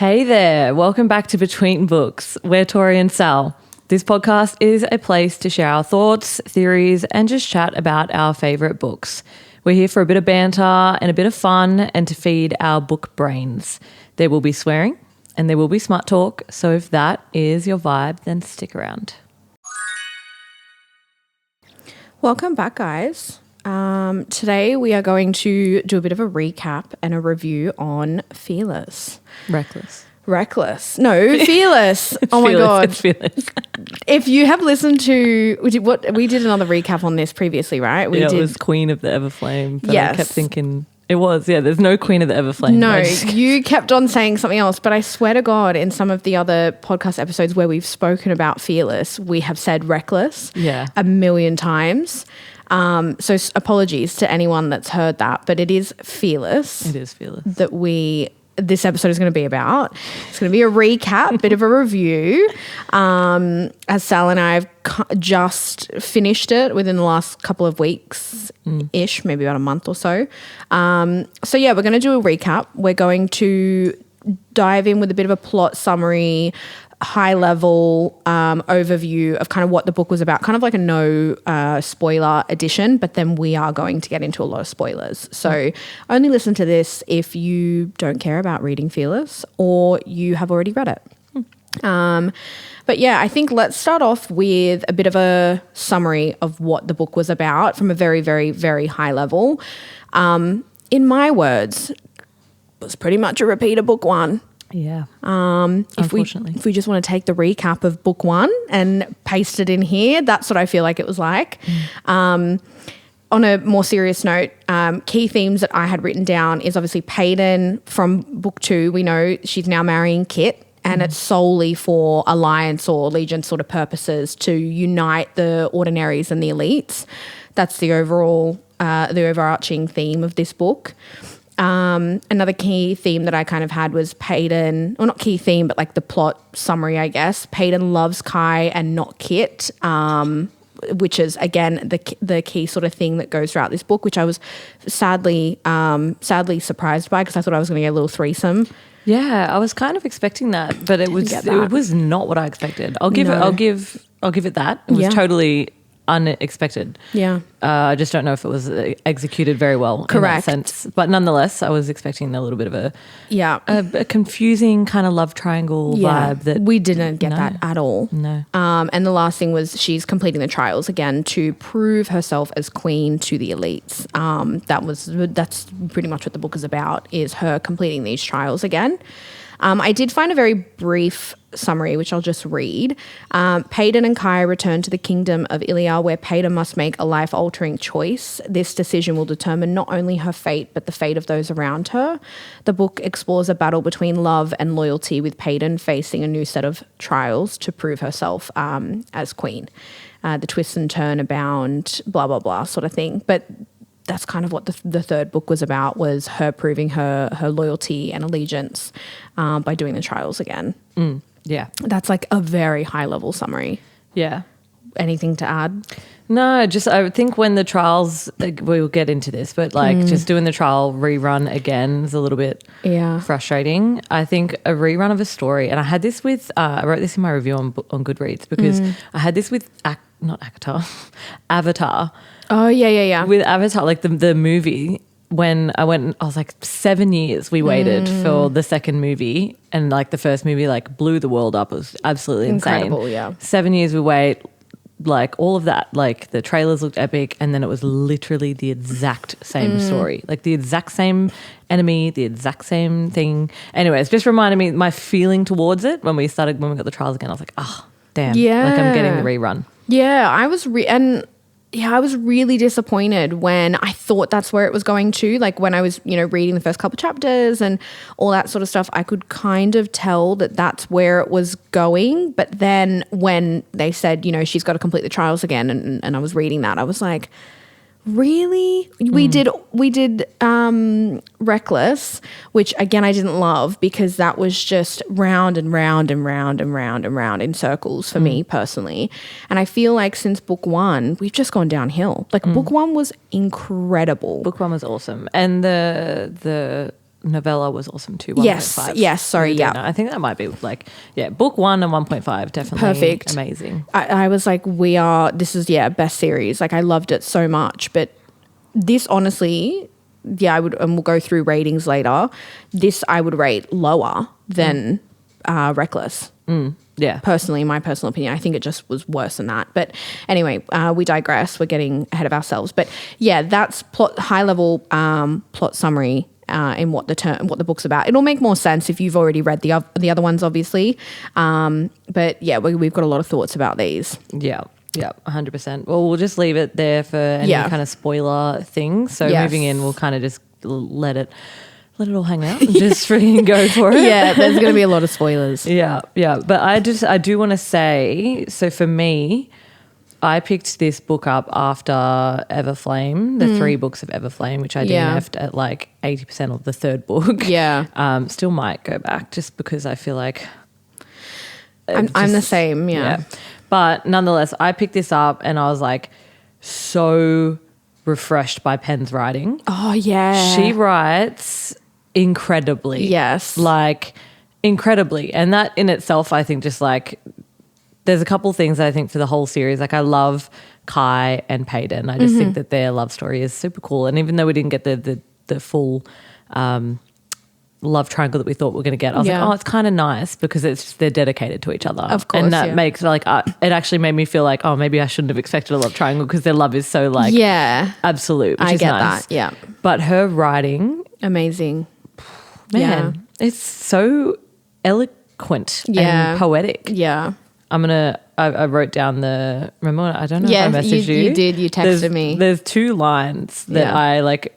Hey there, welcome back to Between Books. We're Tori and Sal. This podcast is a place to share our thoughts, theories, and just chat about our favourite books. We're here for a bit of banter and a bit of fun and to feed our book brains. There will be swearing and there will be smut talk, so if that is your vibe, then stick around. Welcome back, guys. Today we are going to do a bit of a recap and a review on Fearless. Reckless. No, Fearless. Oh my God. It's Fearless. If you have listened to, we did another recap on this previously, right? It was Queen of the Everflame. But yes. I kept thinking, it was, there's no Queen of the Everflame. No, you kept on saying something else, but I swear to God, in some of the other podcast episodes where we've spoken about Fearless, we have said Reckless a million times. So apologies to anyone that's heard that, but it is Fearless. It is Fearless. This episode is going to be about. It's going to be a recap, bit of a review. As Sal and I have just finished it within the last couple of weeks-ish, maybe about a month or so. We're going to do a recap. We're going to dive in with a bit of a plot summary, high-level overview of kind of what the book was about, kind of like a no spoiler edition, but then we are going to get into a lot of spoilers. So only listen to this if you don't care about reading Fearless or you have already read it. I think let's start off with a bit of a summary of what the book was about from a very, very, very high level. In my words, it was pretty much a repeat of book one. Yeah. Unfortunately. If we just want to take the recap of book one and paste it in here, that's what I feel like it was like. On a more serious note, key themes that I had written down is obviously Peyton from book two. We know she's now marrying Kit, and it's solely for alliance or allegiance sort of purposes to unite the ordinaries and the elites. That's the overarching theme of this book. Another key theme that I kind of had was Peyton, or not key theme, but like the plot summary, I guess. Peyton loves Kai and not Kit, which is, again, the key sort of thing that goes throughout this book, which I was sadly surprised by because I thought I was going to get a little threesome. Yeah, I was kind of expecting that, but it was not what I expected. I'll give it that. It was totally unexpected. Yeah. I just don't know if it was executed very well. Correct. In that sense. But nonetheless, I was expecting a little bit of a confusing kind of love triangle vibe that we didn't get that at all. No. And the last thing was she's completing the trials again to prove herself as queen to the elites. That's pretty much what the book is about, is her completing these trials again. I did find a very brief summary, which I'll just read. Peyton and Kai return to the kingdom of Ilia, where Peyton must make a life-altering choice. This decision will determine not only her fate, but the fate of those around her. The book explores a battle between love and loyalty, with Peyton facing a new set of trials to prove herself as queen. The twist and turn abound, blah, blah, blah sort of thing. But that's kind of what the third book was about, was her proving her loyalty and allegiance by doing the trials again. Yeah. That's like a very high level summary. Yeah. Anything to add? No, just I think when the trials, we'll get into this, but just doing the trial rerun again is a little bit frustrating. I think a rerun of a story, and I had this with, I wrote this in my review on Goodreads because I had this with, Avatar. Oh, yeah. With Avatar, like the movie, when I went, I was like 7 years we waited for the second movie, and like the first movie like blew the world up. It was absolutely incredible, insane. yeah. 7 years we wait, like all of that, like the trailers looked epic, and then it was literally the exact same story, like the exact same enemy, the exact same thing. Anyways, just reminded me my feeling towards it when we got the trials again. I was like, oh, damn, like I'm getting the rerun. Yeah, I was really disappointed when I thought that's where it was going to. Like when I was, reading the first couple chapters and all that sort of stuff, I could kind of tell that that's where it was going. But then when they said, she's got to complete the trials again, and I was reading that, I was like, really? We did Reckless, which again I didn't love because that was just round and round and round and round and round in circles for me personally. And I feel like since book one, we've just gone downhill. Like book one was incredible. Book one was awesome. And the novella was awesome too. 1.5. Yes. Sorry. Yeah. I think that might be like, book 1 and 1.5 definitely perfect. Amazing. I was like, this is best series. Like I loved it so much, but this honestly, I would, and we'll go through ratings later. This I would rate lower than Reckless. Yeah. Personally, my personal opinion, I think it just was worse than that. But anyway, we digress. We're getting ahead of ourselves. But that's high level plot summary in what the book's about. It'll make more sense if you've already read the other ones, obviously. But we've got a lot of thoughts about these. Yeah. Yeah, 100%. Well, we'll just leave it there for any kind of spoiler things. So moving in, we'll kind of just let it all hang out and just freaking go for it. Yeah, there's going to be a lot of spoilers. Yeah. But I do want to say, so for me, I picked this book up after Everflame, the 3 books of Everflame, which I DNF'd at like 80% of the third book. Yeah. Still might go back just because I feel like I'm the same. Yeah. But nonetheless, I picked this up and I was like so refreshed by Pen's writing. Oh, yeah. She writes incredibly. Yes. Like incredibly. And that in itself, I think just like there's a couple things that I think for the whole series. Like I love Kai and Peyton. I just think that their love story is super cool. And even though we didn't get the full love triangle that we thought we were going to get, I was like, oh, it's kind of nice because they're dedicated to each other. Of course, and that makes like it actually made me feel like, oh, maybe I shouldn't have expected a love triangle because their love is so like absolute, which I is get nice. that. Yeah, but her writing, amazing, man, it's so eloquent and poetic. Yeah, I wrote down remember I don't know if I messaged you. You did. You texted me. There's 2 lines that I like.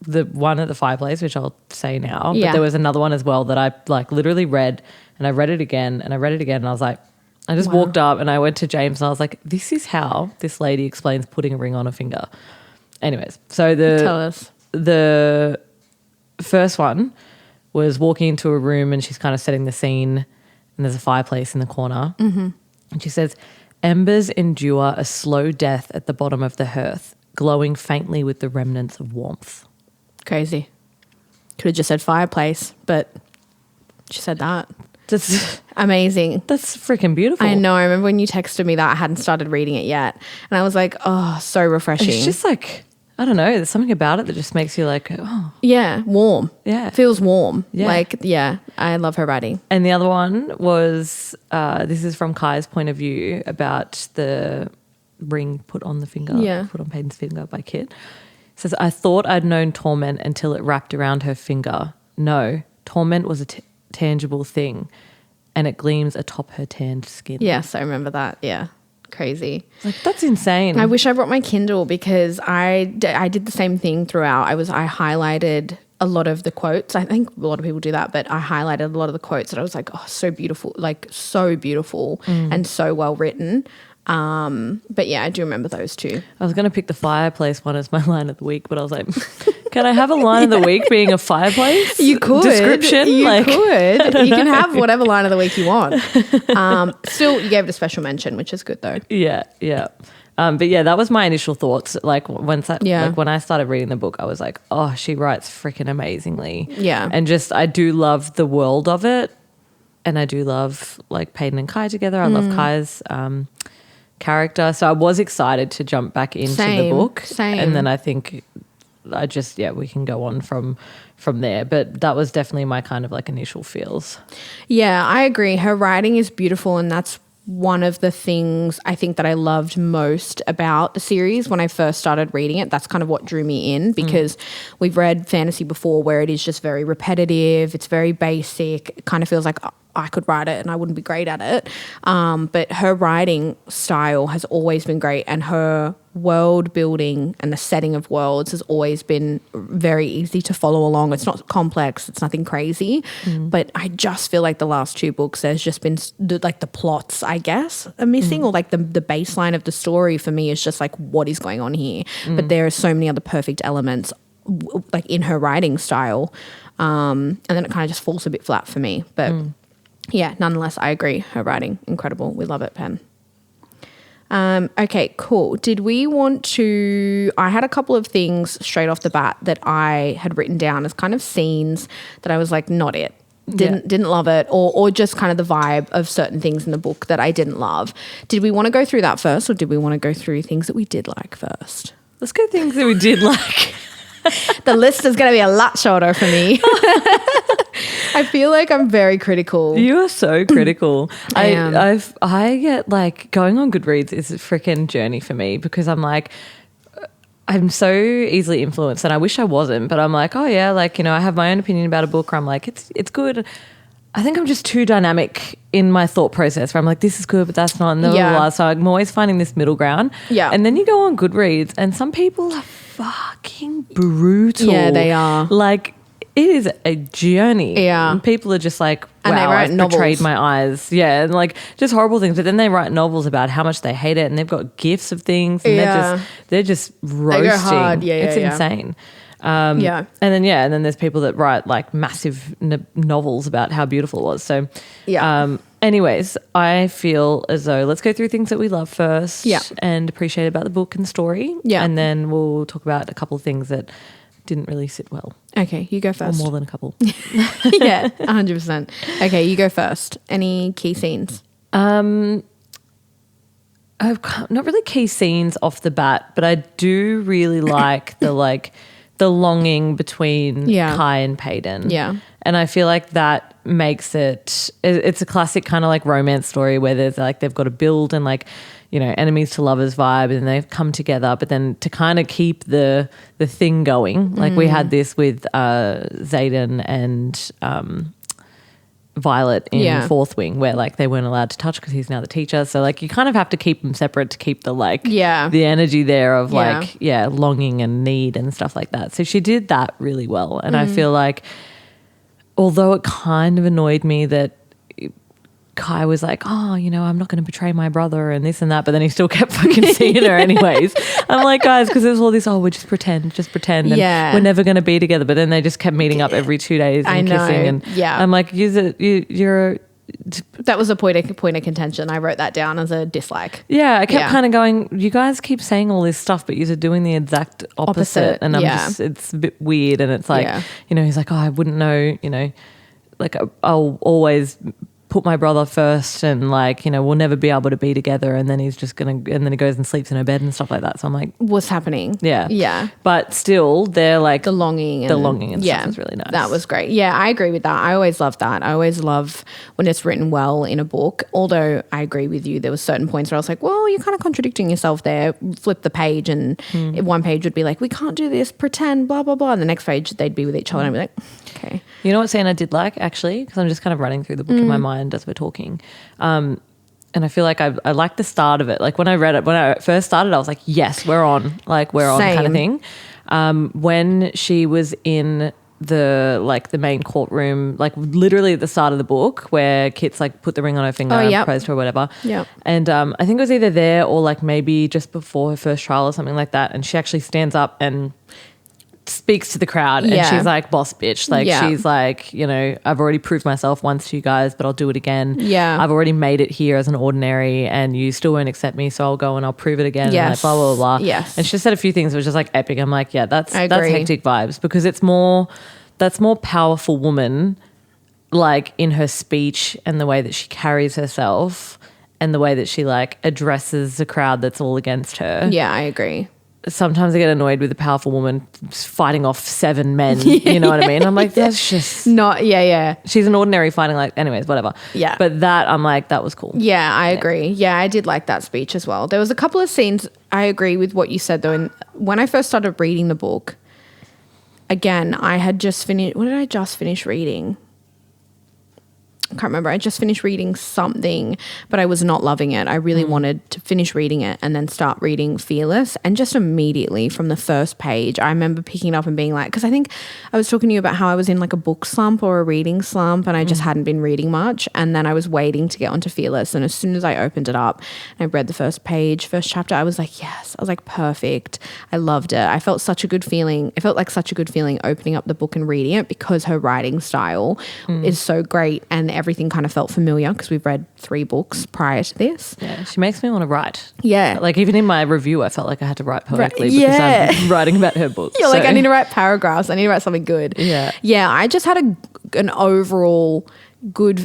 The one at the fireplace, which I'll say now, but there was another one as well that I like literally read and I read it again and I read it again and I was like, I just walked up and I went to James and I was like, this is how this lady explains putting a ring on a finger. Anyways, so tell us. The first one was walking into a room and she's kind of setting the scene and there's a fireplace in the corner. Mm-hmm. And she says, embers endure a slow death at the bottom of the hearth, glowing faintly with the remnants of warmth. Crazy. Could have just said fireplace, but she said that. That's amazing. That's freaking beautiful. I know. I remember when you texted me that I hadn't started reading it yet. And I was like, oh, so refreshing. It's just like, I don't know. There's something about it that just makes you like, oh. Yeah, warm. Yeah. It feels warm. Yeah. Like, I love her writing. And the other one was, this is from Kai's point of view about the ring put on the finger, put on Peyton's finger by Kit. Says, I thought I'd known torment until it wrapped around her finger. No, torment was a tangible thing and it gleams atop her tanned skin. Yes, I remember that. Yeah. Crazy. Like, that's insane. I wish I brought my Kindle because I did the same thing throughout. I highlighted a lot of the quotes. I think a lot of people do that, but I highlighted a lot of the quotes and I was like, oh, so beautiful, and so well written. But yeah, I do remember those 2. I was going to pick the fireplace one as my line of the week, but I was like, can I have a line of the week being a fireplace? You could. Description? You could. You can have whatever line of the week you want. Still, you gave it a special mention, which is good though. Yeah. But yeah, that was my initial thoughts. Like when I started reading the book, I was like, oh, she writes freaking amazingly. Yeah. And just, I do love the world of it. And I do love like Peyton and Kai together. I love Kai's character. So I was excited to jump back into the book. Same. And then I think we can go on from there. But that was definitely my kind of like initial feels. Yeah, I agree. Her writing is beautiful and that's one of the things I think that I loved most about the series when I first started reading it. That's kind of what drew me in because we've read fantasy before where it is just very repetitive. It's very basic. It kind of feels like I could write it and I wouldn't be great at it. But her writing style has always been great and her world building and the setting of worlds has always been very easy to follow along. It's not complex. It's nothing crazy. But I just feel like the last 2 books, there's just been like the plots, I guess, are missing or like the baseline of the story for me is just like what is going on here. But there are so many other perfect elements like in her writing style. And then it kind of just falls a bit flat for me. But yeah, nonetheless, I agree. Her writing, incredible. We love it, Pen. Okay, cool. Did we want to... I had a couple of things straight off the bat that I had written down as kind of scenes that I was like, not it. Didn't love it, or just kind of the vibe of certain things in the book that I didn't love. Did we want to go through that first, or did we want to go through things that we did like first? Let's go things that we did like. The list is going to be a lot shorter for me. I feel like I'm very critical. You are so critical. I am. I get like going on Goodreads is a freaking journey for me because I'm like, I'm so easily influenced and I wish I wasn't, but I'm like, oh yeah, like, you know, I have my own opinion about a book where I'm like, it's good. I think I'm just too dynamic in my thought process where I'm like, this is good, but that's not. And blah, blah, blah. So I'm always finding this middle ground. Yeah. And then you go on Goodreads and some people are fucking brutal. Yeah, they are. Like, it is a journey. Yeah. And people are just like, wow, And they write I've novels. betrayed my eyes. Yeah. And like just horrible things. But then they write novels about how much they hate it and they've got gifs of things and they're just roasting. They go hard. Yeah, it's insane. And then there's people that write like massive novels about how beautiful it was. So anyways, I feel as though let's go through things that we love first and appreciate about the book and story. Yeah. And then we'll talk about a couple of things that didn't really sit well. Okay, you go first. Or more than a couple. Yeah, 100%. Okay, you go first. Any key scenes? I've not really key scenes off the bat, but I do really like the longing between Kai and Payton. Yeah. And I feel like that makes it's a classic kind of like romance story where there's like they've got to build and like, you know, enemies to lovers vibe and they've come together, but then to kind of keep the thing going, like we had this with Xaden and Violet in Fourth Wing where like they weren't allowed to touch because he's now the teacher. So like you kind of have to keep them separate to keep the like the energy there of like longing and need and stuff like that. So she did that really well. And I feel like although it kind of annoyed me that Kai was like, oh, you know, I'm not going to betray my brother and this and that, but then he still kept fucking seeing her anyways. I'm like, guys, because there's all this, we'll just pretend and we're never going to be together. But then they just kept meeting up every 2 days and kissing. And I'm like, you're that was a point of contention. I wrote that down as a dislike. Yeah, I kept kind of going, you guys keep saying all this stuff, but you're doing the exact opposite. And I'm just, it's a bit weird. And it's like, you know, he's like, oh, I wouldn't know, you know, like I'll always put my brother first and like, you know, we'll never be able to be together. And then he's just going to, and then he goes and sleeps in her bed and stuff like that. So I'm like, what's happening? Yeah. Yeah. But still they're like the longing and stuff is really nice. That was great. Yeah. I agree with that. I always love that. I always love when it's written well in a book, although I agree with you. There were certain points where I was like, well, you're kind of contradicting yourself there. Flip the page and one page would be like, we can't do this, pretend, blah, blah, blah. And the next page they'd be with each other and I'd be like, okay. You know what scene I did like actually? Because I'm just kind of running through the book in my mind as we're talking. And I feel like I like the start of it. Like when I read it, when I first started, I was like, yes, we're on. Like we're on kind of thing. When she was in the main courtroom, like literally at the start of the book where Kit's like put the ring on her finger and proposed to her or whatever. Yeah. And I think it was either there or like maybe just before her first trial or something like that. And she actually stands up and speaks to the crowd and she's like, boss bitch. Like she's like, you know, I've already proved myself once to you guys, but I'll do it again. Yeah. I've already made it here as an ordinary and you still won't accept me, so I'll go and I'll prove it again. Yes. And like blah, blah, blah, blah. Yes. And she said a few things that was just like epic. I'm like, yeah, that's hectic vibes because that's more powerful woman like in her speech and the way that she carries herself and the way that she like addresses the crowd that's all against her. Yeah, I agree. Sometimes I get annoyed with a powerful woman fighting off 7 men. You know what I mean? I'm like, that's just not. Yeah. She's an ordinary fighting like, anyways, whatever. Yeah. But that I'm like, that was cool. Yeah, I agree. Yeah, I did like that speech as well. There was a couple of scenes. I agree with what you said though. And when I first started reading the book, again, I had just finished. What did I just finish reading? I can't remember. I just finished reading something, but I was not loving it. I really wanted to finish reading it and then start reading Fearless. And just immediately from the first page, I remember picking it up and being like, because I think I was talking to you about how I was in like a book slump or a reading slump and I just hadn't been reading much. And then I was waiting to get onto Fearless. And as soon as I opened it up and I read the first chapter, I was like, yes. I was like, perfect. I loved it. I felt such a good feeling. It felt like such a good feeling opening up the book and reading it because her writing style is so great and everything kind of felt familiar because we've read 3 books prior to this. Yeah, she makes me want to write. Yeah. Like even in my review, I felt like I had to write poetically because Yeah. I'm writing about her book. You're like, I need to write paragraphs. I need to write something good. Yeah. Yeah, I just had an overall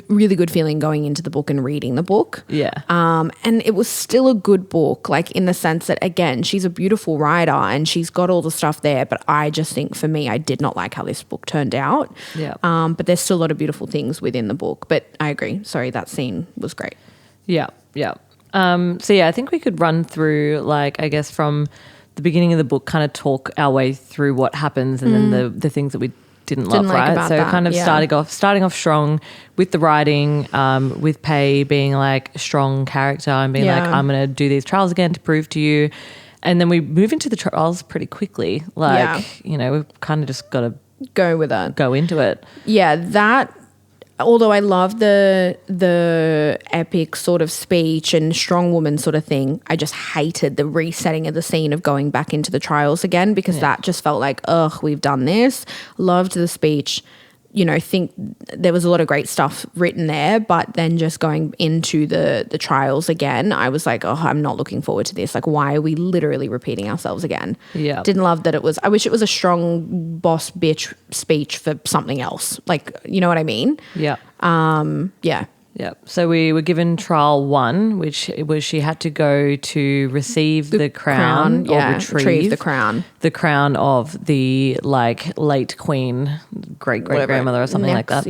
really good feeling going into the book and reading the book. Yeah. And it was still a good book, like in the sense that, again, she's a beautiful writer and she's got all the stuff there. But I just think for me, I did not like how this book turned out. Yeah. But there's still a lot of beautiful things within the book. But I agree. Sorry, that scene was great. Yeah. Yeah. So yeah, I think we could run through, like, I guess from the beginning of the book, kind of talk our way through what happens and then the things that we didn't love, like right? about So that, kind of starting off strong with the writing, with Pei being like a strong character and being like, I'm going to do these trials again to prove to you. And then we move into the trials pretty quickly. Like, you know, we've kind of just got to go with it. Go into it. Yeah, that, although I love the epic sort of speech and strong woman sort of thing, I just hated the resetting of the scene of going back into the trials again because that just felt like, ugh, we've done this. Loved the speech. You know, think there was a lot of great stuff written there, but then just going into the trials again, I was like, oh, I'm not looking forward to this. Like, why are we literally repeating ourselves again? Yeah. Didn't love that it was, I wish it was a strong boss bitch speech for something else. Like, you know what I mean? Yeah. Yeah. Yeah. So we were given trial 1, which was she had to go to receive the crown or retrieve the crown. The crown of the like late queen, great grandmother or something like that.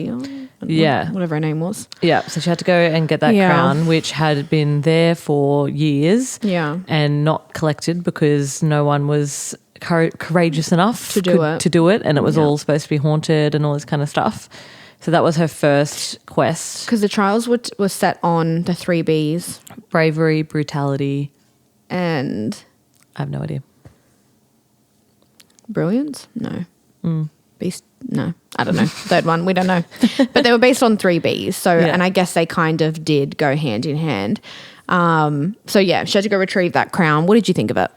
Yeah. Whatever her name was. Yeah. So she had to go and get that crown, which had been there for years. Yeah. And not collected because no one was courageous enough to do it. And it was all supposed to be haunted and all this kind of stuff. So that was her first quest. Because the trials were set on the 3 Bs. Bravery, brutality. And? I have no idea. Brilliance? No. Beast? No. I don't know. Third one, we don't know. But they were based on 3 Bs. So, and I guess they kind of did go hand in hand. So yeah, she had to go retrieve that crown. What did you think of it?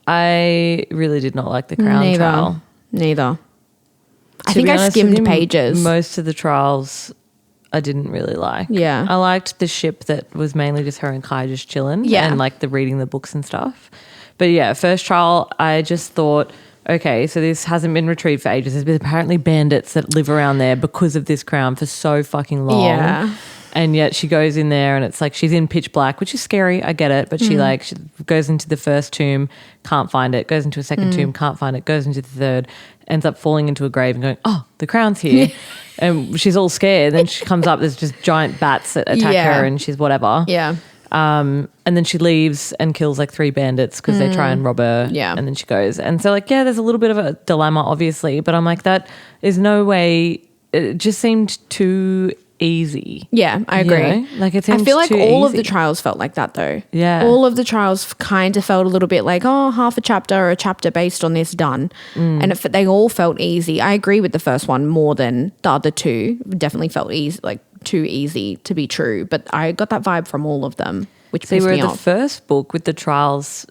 I really did not like the crown trial. Neither. I think I skimmed pages. Most of the trials I didn't really like. Yeah. I liked the ship that was mainly just her and Kai just chilling. Yeah. And like the reading the books and stuff. But yeah, first trial, I just thought, okay, so this hasn't been retrieved for ages. There's been apparently bandits that live around there because of this crown for so fucking long. Yeah. And yet she goes in there and it's like she's in pitch black, which is scary. I get it. But she goes into the first tomb, can't find it, goes into a second tomb, can't find it, goes into the third, ends up falling into a grave and going, oh, the crown's here. And she's all scared. Then she comes up, there's just giant bats that attack her and she's whatever. Yeah. And then she leaves and kills like 3 bandits because they try and rob her. Yeah. And then she goes. And so like, yeah, there's a little bit of a dilemma, obviously. But I'm like, that is no way. It just seemed too easy. Yeah, I agree. You know? Like it seems I feel like too all of easy. the trials felt like that though. Yeah. All of the trials kind of felt a little bit like, oh, half a chapter or a chapter based on this done. And they all felt easy. I agree with the first one more than the other 2. Definitely felt easy, like too easy to be true. But I got that vibe from all of them, which pissed me off. The first book with the trials,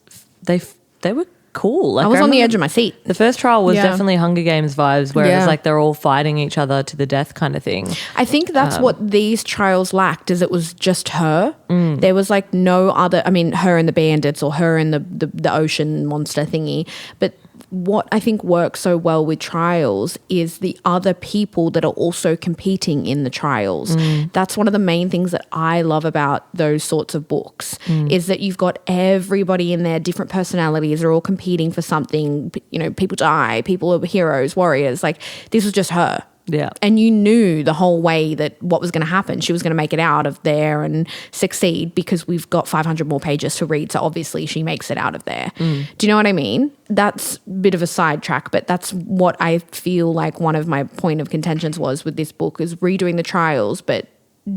they were cool. Like I was on the edge of my seat. The first trial was definitely Hunger Games vibes where it was like they're all fighting each other to the death kind of thing. I think that's what these trials lacked, is it was just her. There was like no other, I mean, her and the bandits or her and the ocean monster thingy. But what I think works so well with trials is the other people that are also competing in the trials. That's one of the main things that I love about those sorts of books is that you've got everybody in there, different personalities, are all competing for something. You know, people die, people are heroes, warriors. Like this was just her. Yeah. And you knew the whole way that what was going to happen. She was going to make it out of there and succeed because we've got 500 more pages to read. So obviously she makes it out of there. Do you know what I mean? That's a bit of a sidetrack, but that's what I feel like one of my point of contentions was with this book is redoing the trials, but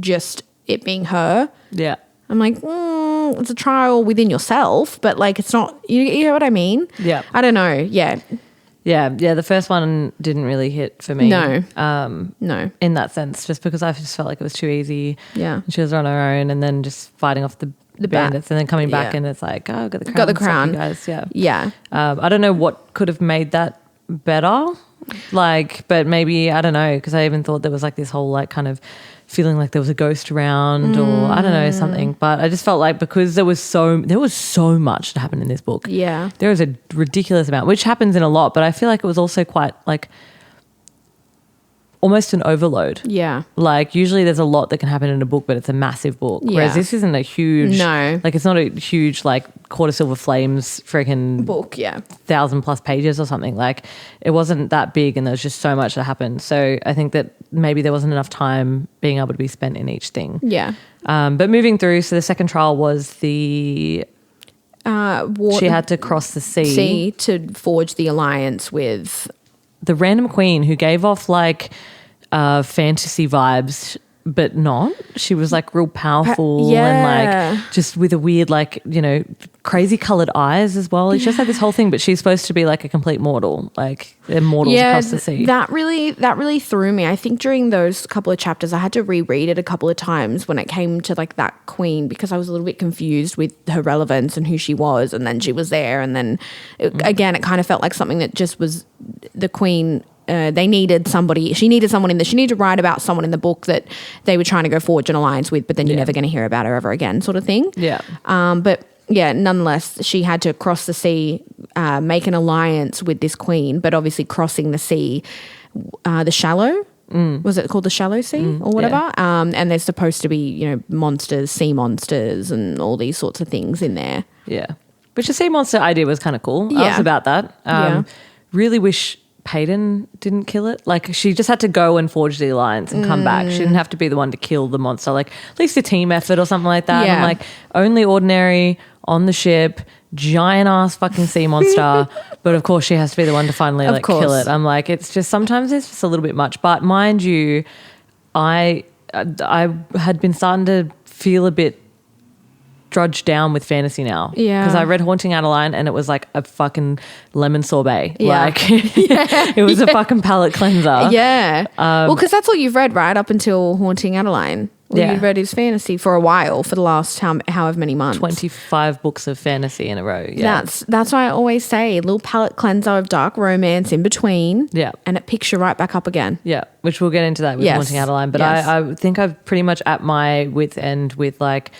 just it being her. Yeah. I'm like, it's a trial within yourself, but like it's not, you know what I mean? Yeah. I don't know. Yeah. Yeah, the first one didn't really hit for me. No. No. In that sense, just because I just felt like it was too easy. Yeah. And she was on her own and then just fighting off the bandits and then coming back and it's like, oh, got the crown. Got the crown. You guys. Yeah. Yeah. I don't know what could have made that better. Like, but maybe, I don't know, because I even thought there was like this whole like kind of feeling like there was a ghost around or I don't know, something. But I just felt like because there was so much that happened in this book. Yeah. There was a ridiculous amount, which happens in a lot, but I feel like it was also quite like almost an overload. Yeah. Like usually there's a lot that can happen in a book, but it's a massive book. Yeah. Whereas this isn't a huge, No. like it's not a huge like Quarter Silver Flames freaking Book, yeah. 1,000+ pages or something. Like it wasn't that big and there was just so much that happened. So I think that maybe there wasn't enough time being able to be spent in each thing. Yeah. But moving through, so the second trial was she had to cross the sea to forge the alliance with the random queen who gave off like fantasy vibes, but not. She was like real powerful and like just with a weird like, you know, crazy colored eyes as well. It's just like this whole thing, but she's supposed to be like a complete mortal, like immortals across the sea. That really threw me. I think during those couple of chapters I had to reread it a couple of times when it came to like that queen, because I was a little bit confused with her relevance and who she was, and then she was there, and then again it kind of felt like something that just was the queen. They needed somebody. She needed someone in there. She needed to write about someone in the book that they were trying to go forge an alliance with, but then you're never going to hear about her ever again, sort of thing. Yeah. But yeah, nonetheless, she had to cross the sea, make an alliance with this queen, but obviously crossing the sea, the shallow. Was it called the shallow sea or whatever? Yeah. And there's supposed to be, you know, monsters, sea monsters, and all these sorts of things in there. Yeah. Which the sea monster idea was kind of cool. Yeah. I was about that. Really wish Peyton didn't kill it. Like she just had to go and forge the alliance and come back. She didn't have to be the one to kill the monster. Like at least a team effort or something like that. Yeah. I'm like, only ordinary on the ship, giant ass fucking sea monster. But of course she has to be the one to finally like kill it. I'm like, it's just sometimes it's just a little bit much. But mind you, I had been starting to feel a bit drudged down with fantasy now. Yeah. Because I read Haunting Adeline and it was like a fucking lemon sorbet. Yeah. Like it was a fucking palate cleanser. Yeah. Well, because that's all you've read, right? Up until Haunting Adeline. All you've read is fantasy for a while, for the last however many months. 25 books of fantasy in a row. Yeah. That's why I always say a little palate cleanser of dark romance in between. Yeah. And it picks you right back up again. Yeah. Which we'll get into that with Haunting Adeline. But I think I've pretty much at my wit's end with like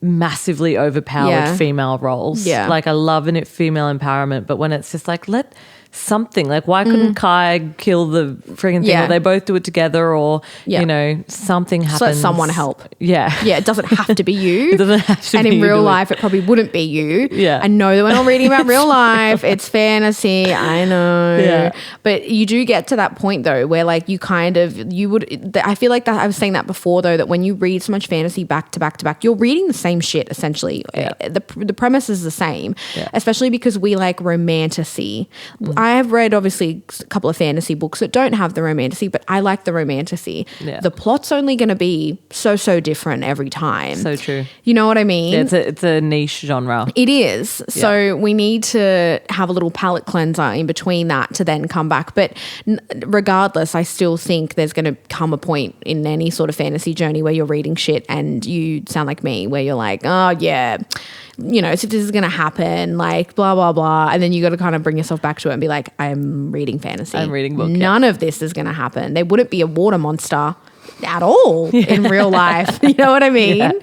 massively overpowered female roles. Yeah. Like I love female empowerment, but when it's just like, let something, like why couldn't Kai kill the friggin' thing, or they both do it together, or you know, something happens. Let someone help. Yeah. Yeah, it doesn't have to be you. It doesn't have to and be in you real life it probably wouldn't be you. Yeah. I know that we're not reading about real life. It's fantasy. I know. Yeah. But you do get to that point though where like I feel like that I was saying that before though, that when you read so much fantasy back to back to back, you're reading the same shit essentially. Yeah. The premise is the same. Yeah. Especially because we like romantasy. I have read obviously a couple of fantasy books that don't have the romantasy, but I like the romantasy. Yeah. The plot's only going to be so different every time. So true. You know what I mean? Yeah, it's a niche genre. It is. So we need to have a little palate cleanser in between that to then come back. But regardless, I still think there's going to come a point in any sort of fantasy journey where you're reading shit and you sound like me, where you're like, oh yeah, you know, so this is going to happen, like blah, blah, blah. And then you got to kind of bring yourself back to it and be like, I'm reading fantasy. I'm reading book. None of this is going to happen. There wouldn't be a water monster at all in real life. You know what I mean?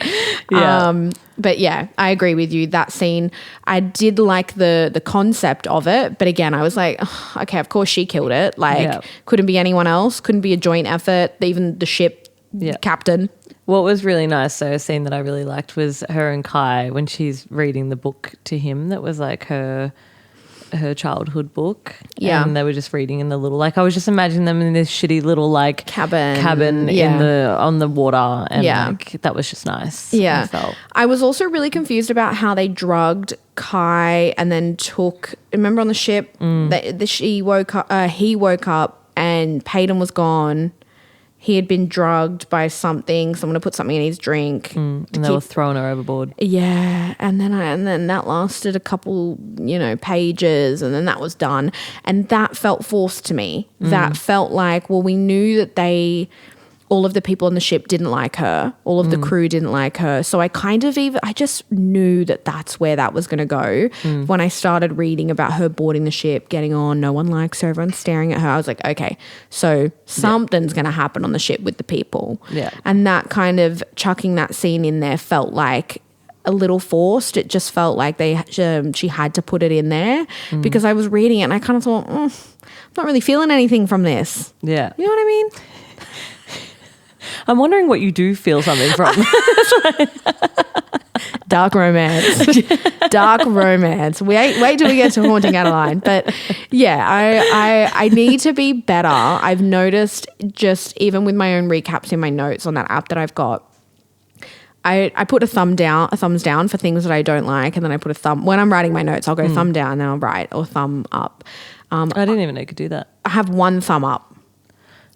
Yeah. But yeah, I agree with you. That scene, I did like the concept of it. But again, I was like, oh, okay, of course she killed it. Like couldn't be anyone else. Couldn't be a joint effort. Even the ship captain. What was really nice, so a scene that I really liked was her and Kai when she's reading the book to him that was like her childhood book. Yeah. And they were just reading in the little, like I was just imagining them in this shitty little like cabin on the water, and like that was just nice. Yeah. I was also really confused about how they drugged Kai and then remember on the ship he woke up and Peyton was gone. He had been drugged by something. Someone had put something in his drink. And they were throwing her overboard. Yeah. And then that lasted a couple, pages, and then that was done. And that felt forced to me. That felt like, well, we knew that they all of the people on the ship didn't like her. All of the crew didn't like her. So I just knew that that's where that was going to go. When I started reading about her boarding the ship, getting on, no one likes her, everyone's staring at her. I was like, okay, so something's going to happen on the ship with the people. Yeah. And that kind of chucking that scene in there felt like a little forced. It just felt like she had to put it in there because I was reading it and I kind of thought, I'm not really feeling anything from this. Yeah. You know what I mean? I'm wondering what you do feel something from. Dark romance. Dark romance. Wait till we get to Haunting Adeline. But yeah, I need to be better. I've noticed just even with my own recaps in my notes on that app that I've got, I put a thumbs down for things that I don't like, and then I put a thumb when I'm writing my notes. I'll go thumb down, then I'll write, or thumb up. I didn't even know you could do that. I have one thumb up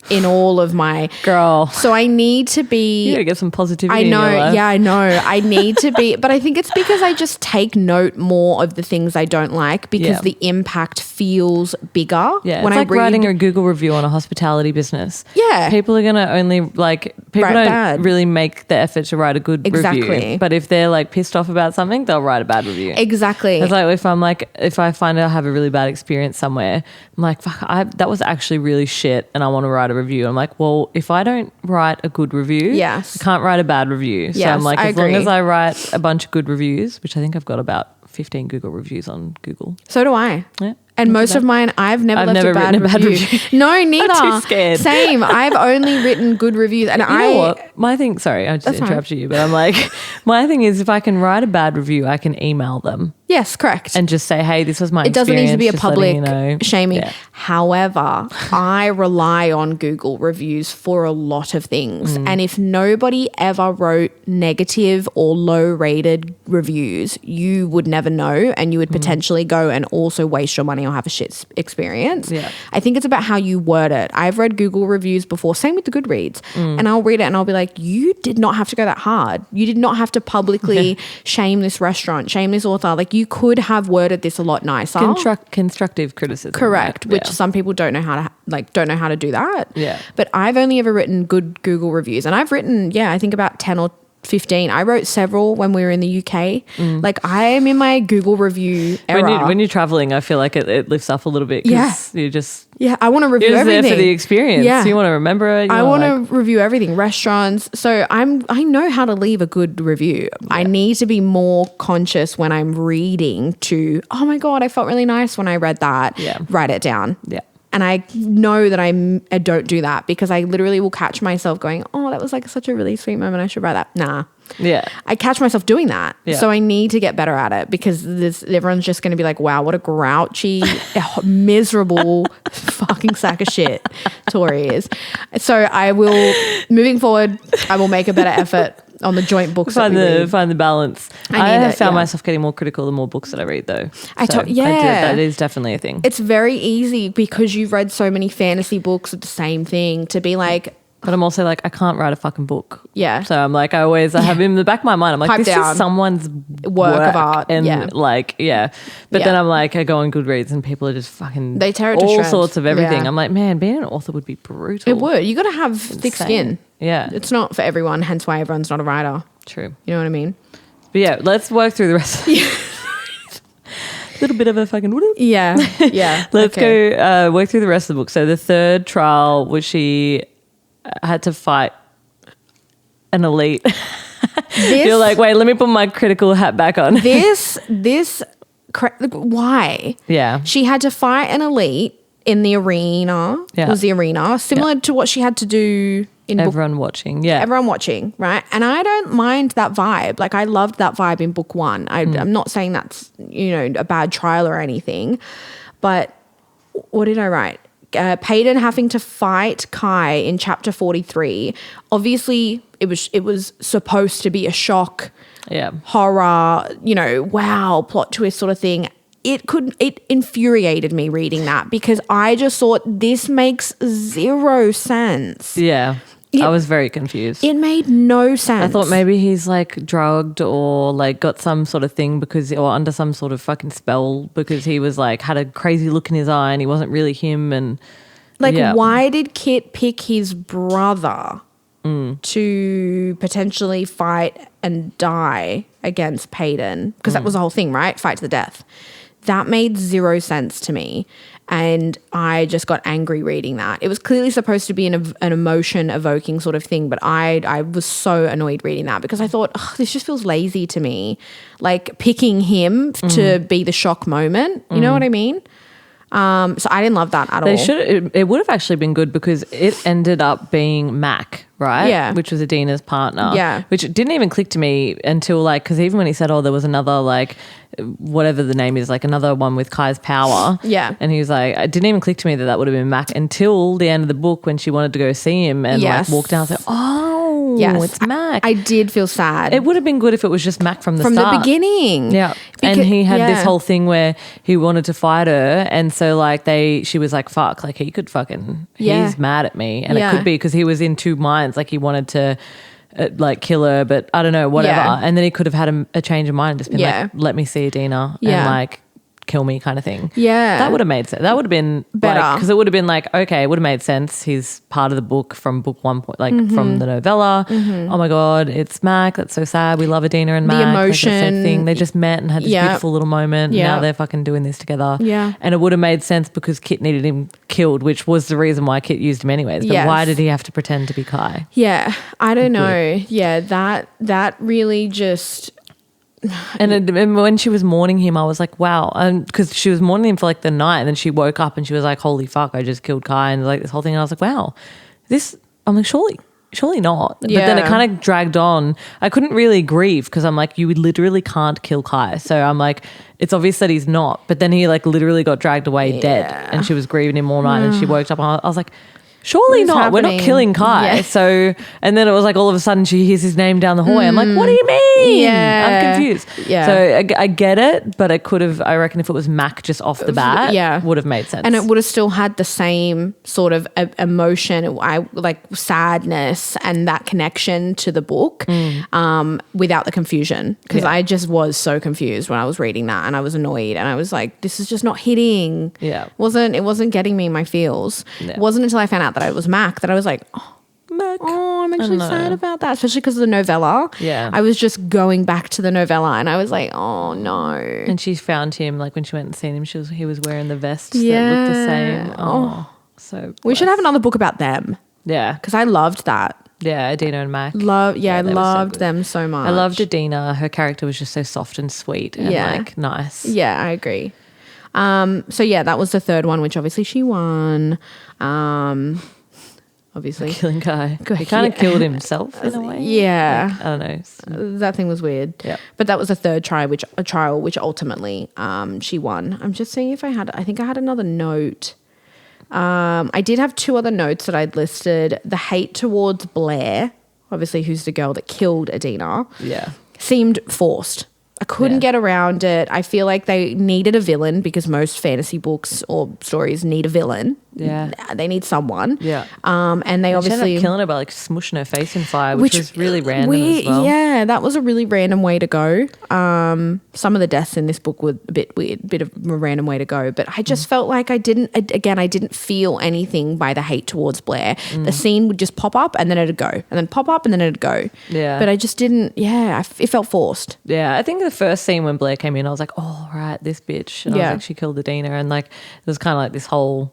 in all of my girl. So I need to be. You gotta get some positivity. I know. In your life. Yeah, I know. I need to be, but I think it's because I just take note more of the things I don't like because the impact feels bigger. Yeah, when it's like writing a Google review on a hospitality business. Yeah, people are gonna only people don't really make the effort to write a good review. But if they're like pissed off about something, they'll write a bad review. Exactly. It's like if I find I have a really bad experience somewhere, I'm like, fuck, that was actually really shit, and I want to write a review. I'm like, well, if I don't write a good review, I can't write a bad review. So I'm like, as long as I write a bunch of good reviews, which I think I've got about 15 Google reviews on Google. So do I. Yeah. And most of mine, I've never left a bad review. No, neither. I'm too scared. Same. I've only written good reviews. And you know what? My thing, sorry, I just interrupted you, but I'm like, my thing is if I can write a bad review, I can email them. Yes, correct. And just say, hey, this was my experience. It doesn't need to be a public shaming. Yeah. However, I rely on Google reviews for a lot of things. And if nobody ever wrote negative or low rated reviews, you would never know, and you would potentially go and also waste your money or have a shit experience. Yeah. I think it's about how you word it. I've read Google reviews before, same with the Goodreads, and I'll read it and I'll be like, you did not have to go that hard. You did not have to publicly shame this restaurant, shame this author. Like, you could have worded this a lot nicer. Constructive criticism. Correct, which some people don't know how to do that. Yeah. But I've only ever written good Google reviews, and I've written, I think about 10 or 15. I wrote several when we were in the UK. Like, I am in my Google review era. When you're traveling, I feel like it lifts up a little bit because you just... Yeah, I want to review everything. You're there for the experience. Yeah. You want to remember it. I want to review everything. Restaurants. So I know how to leave a good review. Yeah. I need to be more conscious when I'm reading to, oh my God, I felt really nice when I read that. Yeah. Write it down. Yeah. And I know that I don't do that because I literally will catch myself going, oh, that was like such a really sweet moment. I should write that. Nah. Yeah. I catch myself doing that. Yeah. So I need to get better at it because everyone's just going to be like, wow, what a grouchy, miserable fucking sack of shit Tori is. So I will, moving forward, I will make a better effort on the joint books. Find the balance. I have found myself getting more critical the more books that I read, though. That is definitely a thing. It's very easy because you've read so many fantasy books of the same thing to be like. But I'm also like, I can't write a fucking book. Yeah. So I'm like, I have in the back of my mind, I'm like, this is someone's work of art. And But then I'm like, I go on Goodreads and people are just fucking, they tear it to all shreds. sorts of everything. Yeah. I'm like, man, being an author would be brutal. It would. You got to have thick skin. Yeah. It's not for everyone, hence why everyone's not a writer. True. You know what I mean? But yeah, let's work through the rest. Little bit of a fucking yeah. Let's go work through the rest of the book. So the third trial was she had to fight an elite. You're like, wait, let me put my critical hat back on. Why? Yeah. She had to fight an elite in the arena. Yeah. It was the arena, similar to what she had to do in Everyone watching. Yeah. Everyone watching, right? And I don't mind that vibe. Like, I loved that vibe in book one. I'm not saying that's, a bad trial or anything, but what did I write? Peyton having to fight Kai in chapter 43. Obviously, it was supposed to be a shock, horror, wow, plot twist sort of thing. It infuriated me reading that because I just thought this makes zero sense. Yeah. I was very confused. It made no sense. I thought maybe he's like drugged or like got some sort of thing or under some sort of fucking spell because he was like had a crazy look in his eye and he wasn't really him. And why did Kit pick his brother? to potentially fight and die against Peyton, because that was the whole thing, right? Fight to the death. That made zero sense to me. And I just got angry reading that. It was clearly supposed to be an emotion evoking sort of thing, but I was so annoyed reading that because I thought, this just feels lazy to me. Like picking him to be the shock moment. You know what I mean? So I didn't love that at all. It would have actually been good because it ended up being Mac, right? Yeah. Which was Adina's partner. Yeah. Which didn't even click to me until because even when he said, there was another whatever the name is, another one with Kai's power. Yeah. And he was like, it didn't even click to me that would have been Mac until the end of the book when she wanted to go see him and walk down and say, it's Mac. I did feel sad. It would have been good if it was just Mac from the start. From the beginning. Yeah. And he had this whole thing where he wanted to fight her. And so she was like, fuck, he could he's mad at me. And it could be because he was in two minds. He wanted to kill her, but I don't know, whatever. Yeah. And then he could have had a change of mind and just been let me see Adina and kill me kind of thing. Yeah. That would have made sense. That would have been better. Because it would have been okay, it would have made sense. He's part of the book from book one point, from the novella. Oh my God, it's Mac. That's so sad. We love Adina and Mac. The emotion. Thing. They just met and had this beautiful little moment. Yeah. Now they're fucking doing this together. Yeah. And it would have made sense because Kit needed him killed, which was the reason why Kit used him anyways. But why did he have to pretend to be Kai? Yeah. I don't know. Yeah. That really just... And when she was mourning him, I was like, wow. Because she was mourning him for the night, and then she woke up and she was like, holy fuck, I just killed Kai. And this whole thing. And I was like, wow, I'm like, surely not. Yeah. But then it kind of dragged on. I couldn't really grieve because I'm like, you literally can't kill Kai. So I'm like, it's obvious that he's not. But then he literally got dragged away dead, and she was grieving him all night and she woke up and I was like, surely not. Happening? We're not killing Kai. Yeah. So, and then it was all of a sudden she hears his name down the hallway. I'm like, what do you mean? Yeah. I'm confused. Yeah. So I get it, but it could have, I reckon if it was Mac just off the bat, would have made sense. And it would have still had the same sort of emotion, sadness and that connection to the book without the confusion. Because I just was so confused when I was reading that and I was annoyed and I was like, this is just not hitting. Yeah. It wasn't getting me my feels. Yeah. It wasn't until I found out that it was Mac that I was like, Mac. Oh, I'm actually sad about that, especially because of the novella. Yeah. I was just going back to the novella and I was like, oh no. And she found him, when she went and seen him, he was wearing the vest that looked the same. Oh, so blessed. We should have another book about them. Yeah. Because I loved that. Yeah, Adina and Mac. I loved them so much. I loved Adina. Her character was just so soft and sweet and nice. Yeah, I agree. So that was the third one, which obviously she won. Obviously killing Kai. He kind of killed himself in a way. Yeah. I don't know. That thing was weird. Yeah. But that was the third trial, which ultimately she won. I'm just seeing if I think I had another note. I did have two other notes that I'd listed. The hate towards Blair, obviously who's the girl that killed Adina. Yeah. Seemed forced. I couldn't get around it. I feel like they needed a villain because most fantasy books or stories need a villain. Yeah. They need someone. Yeah. And they obviously... She ended up killing her by smushing her face in fire, which was really random as well. Yeah, that was a really random way to go. Some of the deaths in this book were a bit weird, bit of a random way to go. But I just felt like I didn't feel anything by the hate towards Blair. The scene would just pop up and then it'd go. And then pop up and then it'd go. Yeah. But I just didn't... Yeah, it felt forced. Yeah, I think the first scene when Blair came in, I was like, oh, right, this bitch. And I was like, she killed Adina. And it was kind of this whole...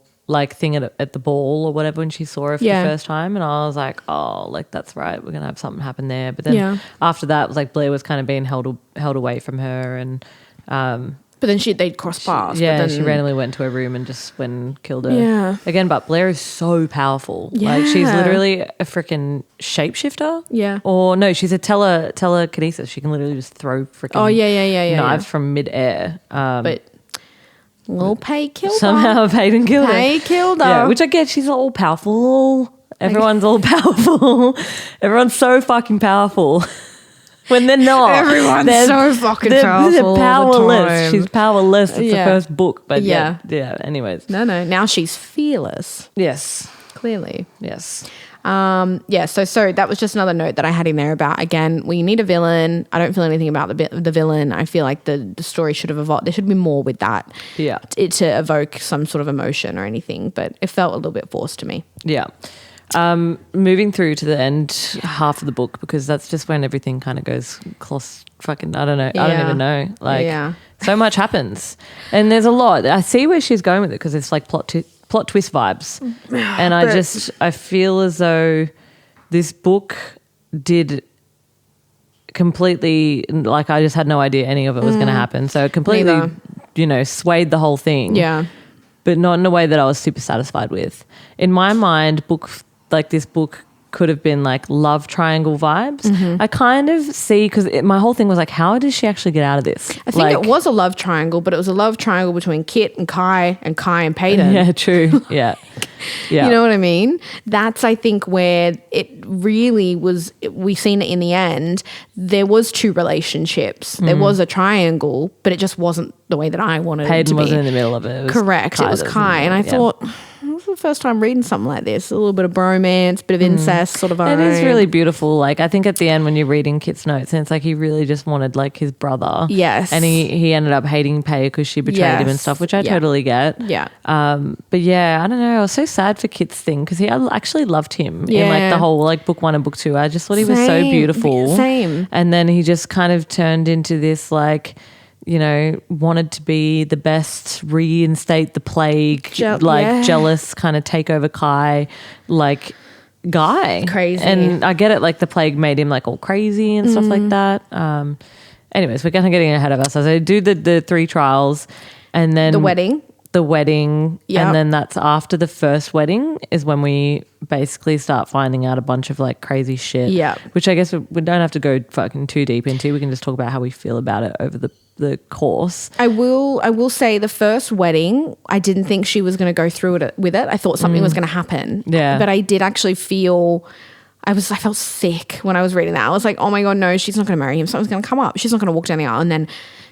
thing at the ball or whatever when she saw her for the first time, and I was like, oh, that's right, we're gonna have something happen there. But then after that, it was Blair was kind of being held away from her, and but then they'd cross paths. Yeah, but then, she randomly went to her room and just went and killed her. Yeah. Again, but Blair is so powerful. Yeah. She's literally a freaking shapeshifter. Yeah. Or no, she's a telekinesis. She can literally just throw freaking knives from midair. But Lil Pay killed her. Somehow Peyton killed her. Pay killed her. Yeah, which I get. She's all powerful. Everyone's all powerful. Everyone's so fucking powerful. When they're not. Everyone's so fucking powerful. They're powerless. All the time. She's powerless. It's the first book. But yeah. Anyways. No. Now she's fearless. Yes. Clearly. Yes. So that was just another note that I had in there about, again, we need a villain. I don't feel anything about the villain. I feel like the story should have evolved. There should be more with that. Yeah. To evoke some sort of emotion or anything, but it felt a little bit forced to me. Yeah. Moving through to the end half of the book, because that's just when everything kind of goes fucking, I don't know. I don't even know. Like, so much happens. And there's a lot. I see where she's going with it because it's like plot twist vibes. And I feel as though this book did completely, like, I just had no idea any of it was going to happen. So it completely, swayed the whole thing. Yeah. But not in a way that I was super satisfied with. In my mind, this book could have been like love triangle vibes. Mm-hmm. I kind of see, because my whole thing was like, how does she actually get out of this? I think it was a love triangle, but it was a love triangle between Kit and Kai and Peyton. Yeah, true. Yeah. Yeah. You know what I mean? That's, I think, where it really was. We've seen it in the end. There was two relationships. There was a triangle, but it just wasn't the way that I wanted Peyton it to be. wasn't in the middle of it. Correct. It was Kai. And I thought, this is the first time reading something like this. A little bit of bromance, bit of incest sort of vibe. It is really beautiful. Like, I think at the end when you're reading Kit's notes, and it's like he really just wanted like his brother. Yes. And he ended up hating Pei because she betrayed him and stuff, which I totally get. Yeah. But yeah, I don't know. I was so sad for Kit's thing because I actually loved him in like the whole like book 1 and book 2. I just thought he was so beautiful. Same. And then he just kind of turned into this like, wanted to be the best, reinstate the plague, jealous kind of take over Kai, like guy. Crazy. And I get it, like the plague made him like all crazy and stuff like that. Anyways, we're kind of getting ahead of ourselves. I do the 3 trials and then the wedding. And then that's after the first wedding is when we basically start finding out a bunch of like crazy shit. Yeah. Which I guess we don't have to go fucking too deep into. We can just talk about how we feel about it over the course. I will say the first wedding, I didn't think she was going to go through with it. I thought something was going to happen. Yeah. But I did actually feel, I felt sick when I was reading that. I was like, oh my God, no, she's not going to marry him. Something's going to come up. She's not going to walk down the aisle. And then,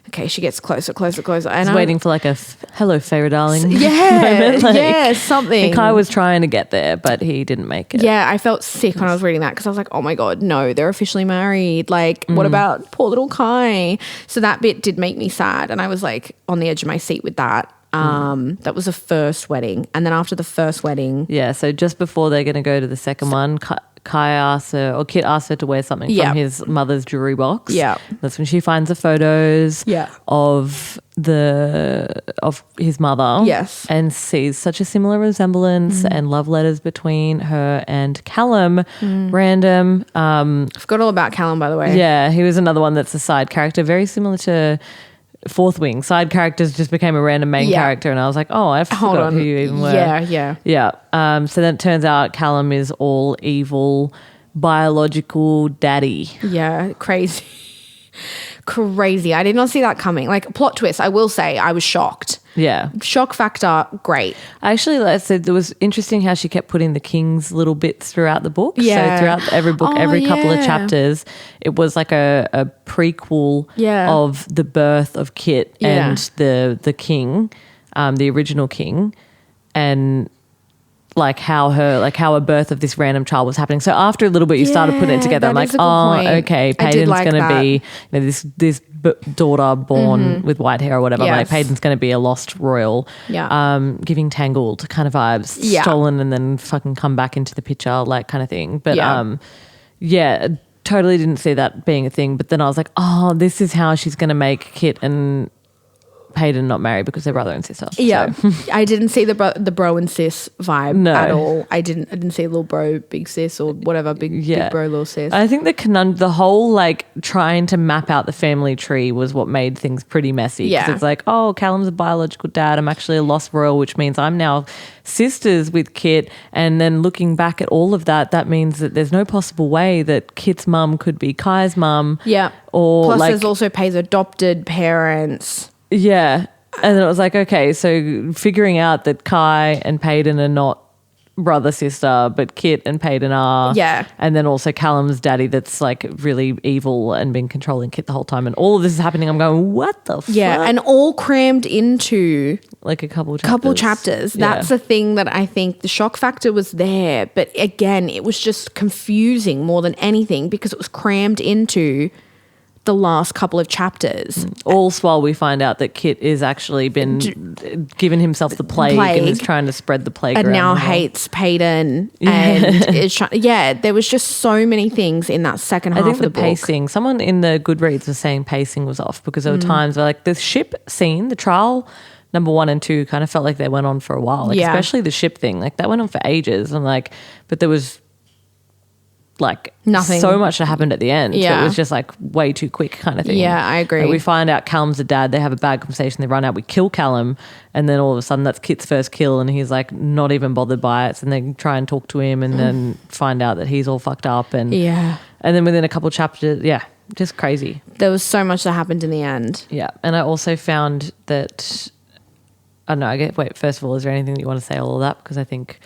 okay, she gets closer. And I was waiting for like a hello, Feyre darling. Yeah, like, something. And Kai was trying to get there, but he didn't make it. Yeah, I felt sick when I was reading that because I was like, oh my God, no, they're officially married. Like, what about poor little Kai? So that bit did make me sad. And I was like on the edge of my seat with that. That was the first wedding. And then after the first wedding. Yeah, so just before they're going to go to the second one, Kai asks her, or Kit asks her to wear something from his mother's jewelry box. Yeah. That's when she finds the photos of his mother. Yes. And sees such a similar resemblance and love letters between her and Callum. Random. I forgot all about Callum, by the way. Yeah, he was another one that's a side character, very similar to Fourth Wing. Side characters just became a random main character, and I was like, oh, I forgot who you even were. Yeah. So then it turns out Callum is all evil, biological daddy. Yeah, crazy. Crazy. I did not see that coming. Like, plot twist, I will say, I was shocked. Yeah. Shock factor, great. Actually, like I said, it was interesting how she kept putting the king's little bits throughout the book. Yeah. So throughout every book, every couple of chapters, it was like a prequel of the birth of Kit and the king, the original king, and like how a birth of this random child was happening. So after a little bit, you started putting it together. I'm like, oh, okay, Peyton's like going to be this daughter born with white hair or whatever. Yes. Like Peyton's going to be a lost royal. Yeah. Giving Tangled kind of vibes. Yeah. Stolen and then fucking come back into the picture, like kind of thing. But totally didn't see that being a thing. But then I was like, oh, this is how she's going to make Kit and Peyton not marry because they're brother and sister. Yeah. So. I didn't see the bro and sis vibe at all. I didn't see little bro, big sis or whatever, big bro, little sis. I think the whole like trying to map out the family tree was what made things pretty messy. Yeah. Because it's like, oh, Callum's a biological dad. I'm actually a lost royal, which means I'm now sisters with Kit. And then looking back at all of that, that means that there's no possible way that Kit's mum could be Kai's mum. Yeah. Or plus like, there's also Pei's adopted parents. Yeah. And then it was like, okay, so figuring out that Kai and Peyton are not brother, sister, but Kit and Peyton are. Yeah. And then also Callum's daddy that's like really evil and been controlling Kit the whole time. And all of this is happening. I'm going, what the fuck? Yeah. And all crammed into like a couple chapters. That's the thing that I think the shock factor was there. But again, it was just confusing more than anything because it was crammed into the last couple of chapters. All while we find out that Kit is actually been given himself the plague and is trying to spread the plague and around now hates Payton and is trying. Yeah, there was just so many things in that second half I think of the book. pacing. Someone in the Goodreads was saying pacing was off because there were times where like the ship scene, the trial number 1 and 2 kind of felt like they went on for a while. Like especially the ship thing, like that went on for ages. And like, but there was like nothing, so much that happened at the end. Yeah, so it was just like way too quick kind of thing. Yeah, I agree. Like we find out Callum's a dad. They have a bad conversation. They run out. We kill Callum, and then all of a sudden that's Kit's first kill, and he's like not even bothered by it. So they try and talk to him, and then find out that he's all fucked up. And and then within a couple of chapters, just crazy. There was so much that happened in the end. Yeah, and I also found that I don't know. Wait, first of all, is there anything that you want to say all of that? Because I think